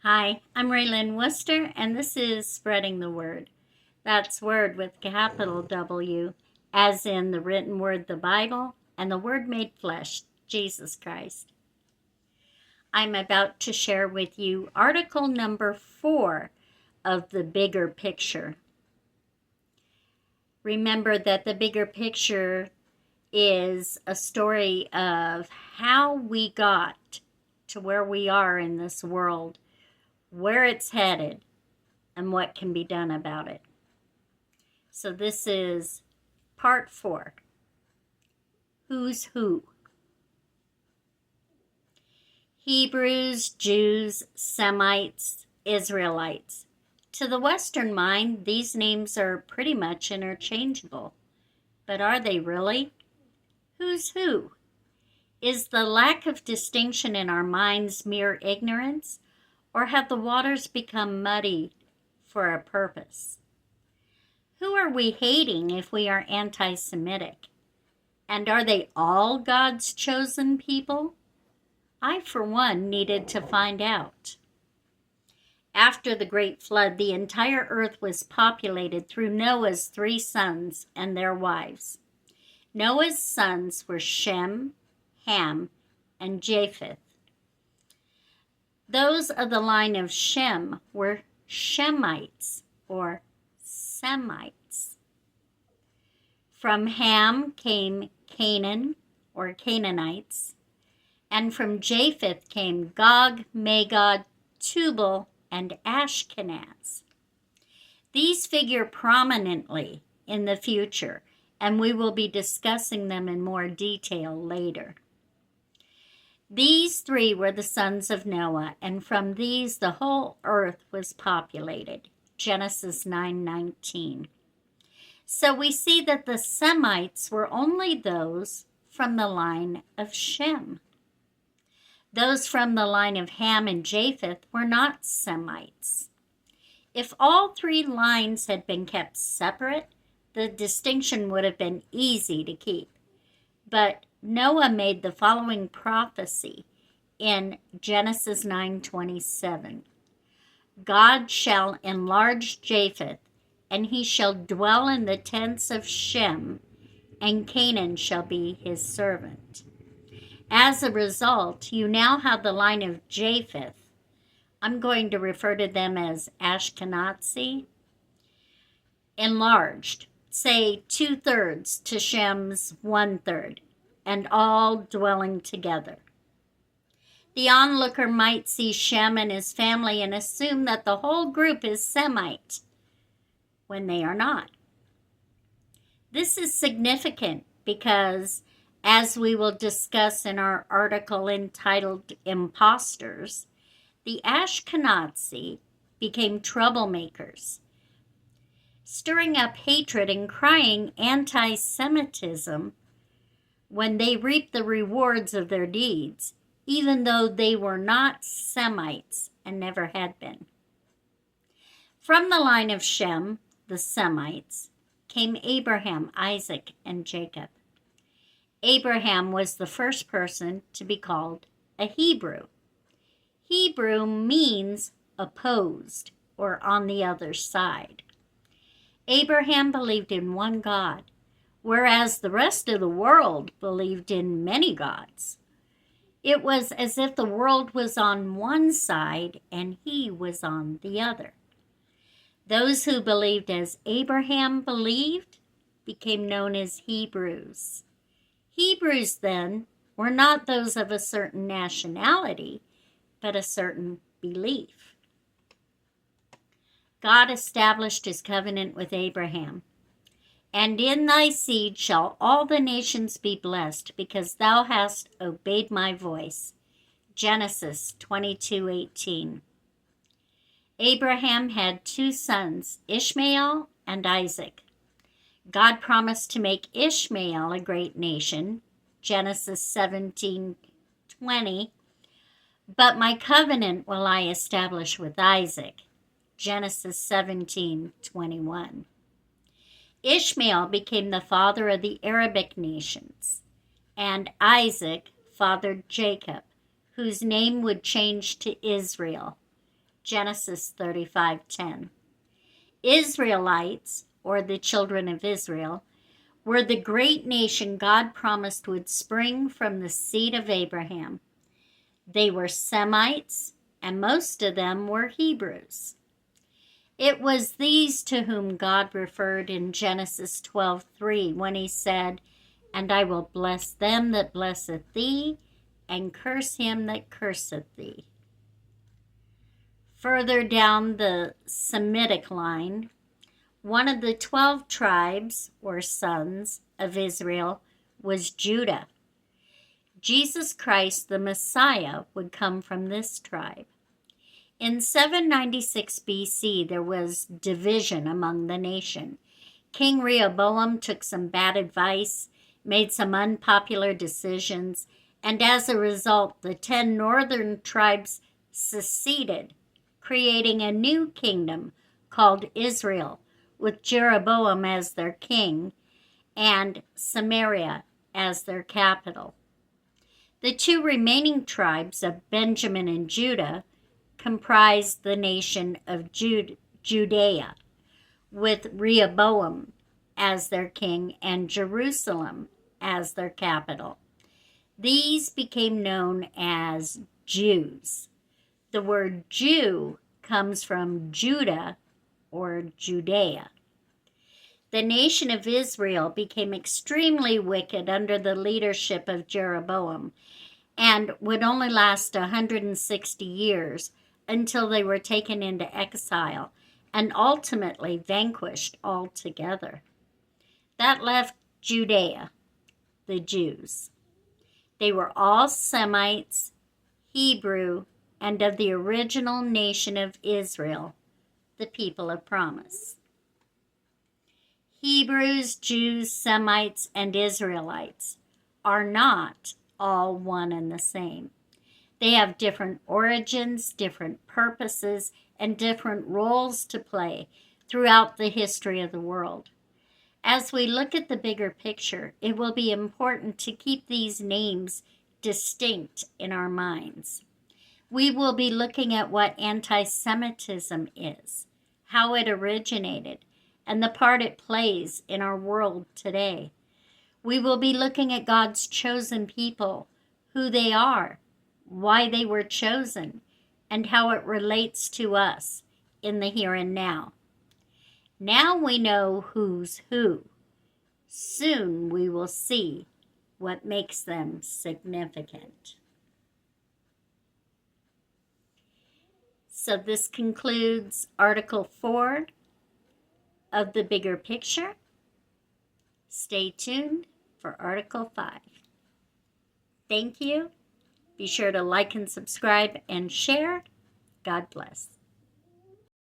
Hi, I'm Raylyn Worcester, and this is Spreading the Word. That's Word with capital W, as in the written word, the Bible, and the Word made flesh, Jesus Christ. I'm about to share with you article number 4 of the bigger picture. Remember that the bigger picture is a story of how we got to where we are in this world, where it's headed, and what can be done about it. So this is part 4. Who's who? Hebrews, Jews, Semites, Israelites. To the Western mind, these names are pretty much interchangeable. But are they really? Who's who? Is the lack of distinction in our minds mere ignorance, or have the waters become muddy for a purpose? Who are we hating if we are anti-Semitic? And are they all God's chosen people? I, for one, needed to find out. After the great flood, the entire earth was populated through Noah's 3 sons and their wives. Noah's sons were Shem, Ham, and Japheth. Those of the line of Shem were Shemites, or Semites. From Ham came Canaan, or Canaanites, and from Japheth came Gog, Magog, Tubal, and Ashkenaz. These figure prominently in the future, and we will be discussing them in more detail later. These 3 were the sons of Noah, and from these the whole earth was populated. Genesis 9:19. So we see that the Semites were only those from the line of Shem. Those from the line of Ham and Japheth were not Semites. If all 3 lines had been kept separate, the distinction would have been easy to keep. But Noah made the following prophecy in Genesis 9:27. God shall enlarge Japheth, and he shall dwell in the tents of Shem, and Canaan shall be his servant. As a result, you now have the line of Japheth. I'm going to refer to them as Ashkenazi. Enlarged, say 2/3 to Shem's 1/3, and all dwelling together. The onlooker might see Shem and his family and assume that the whole group is Semite, when they are not. This is significant because, as we will discuss in our article entitled Imposters, the Ashkenazi became troublemakers, stirring up hatred and crying anti-Semitism when they reaped the rewards of their deeds, even though they were not Semites and never had been. From the line of Shem, the Semites, came Abraham, Isaac, and Jacob. Abraham was the first person to be called a Hebrew. Hebrew means opposed or on the other side. Abraham believed in one God, whereas the rest of the world believed in many gods. It was as if the world was on one side and he was on the other. Those who believed as Abraham believed became known as Hebrews. Hebrews, then, were not those of a certain nationality, but a certain belief. God established his covenant with Abraham. And in thy seed shall all the nations be blessed, because thou hast obeyed my voice. Genesis 22:18. Abraham had 2 sons, Ishmael and Isaac. God promised to make Ishmael a great nation, Genesis 17:20. But my covenant will I establish with Isaac, Genesis 17:21. Ishmael became the father of the Arabic nations, and Isaac fathered Jacob, whose name would change to Israel, Genesis 35:10. Israelites, or the children of Israel, were the great nation God promised would spring from the seed of Abraham. They were Semites, and most of them were Hebrews. It was these to whom God referred in Genesis 12:3 when he said, "And I will bless them that blesseth thee, and curse him that curseth thee." Further down the Semitic line, one of the 12 tribes, or sons, of Israel was Judah. Jesus Christ, the Messiah, would come from this tribe. In 796 BC, there was division among the nation. King Rehoboam took some bad advice, made some unpopular decisions, and as a result, the 10 northern tribes seceded, creating a new kingdom called Israel, with Jeroboam as their king and Samaria as their capital. The 2 remaining tribes of Benjamin and Judah comprised the nation of Judea, with Rehoboam as their king and Jerusalem as their capital. These became known as Jews. The word Jew comes from Judah or Judea. The nation of Israel became extremely wicked under the leadership of Jeroboam and would only last 160 years until they were taken into exile and ultimately vanquished altogether. That left Judea, the Jews. They were all Semites, Hebrew, and of the original nation of Israel, the people of promise. Hebrews, Jews, Semites, and Israelites are not all one and the same. They have different origins, different purposes, and different roles to play throughout the history of the world. As we look at the bigger picture, it will be important to keep these names distinct in our minds. We will be looking at what anti-Semitism is, how it originated, and the part it plays in our world today. We will be looking at God's chosen people, who they are, why they were chosen, and how it relates to us in the here and now. Now we know who's who. Soon we will see what makes them significant. So this concludes Article 4 of the bigger picture. Stay tuned for Article 5. Thank you. Be sure to like and subscribe and share. God bless.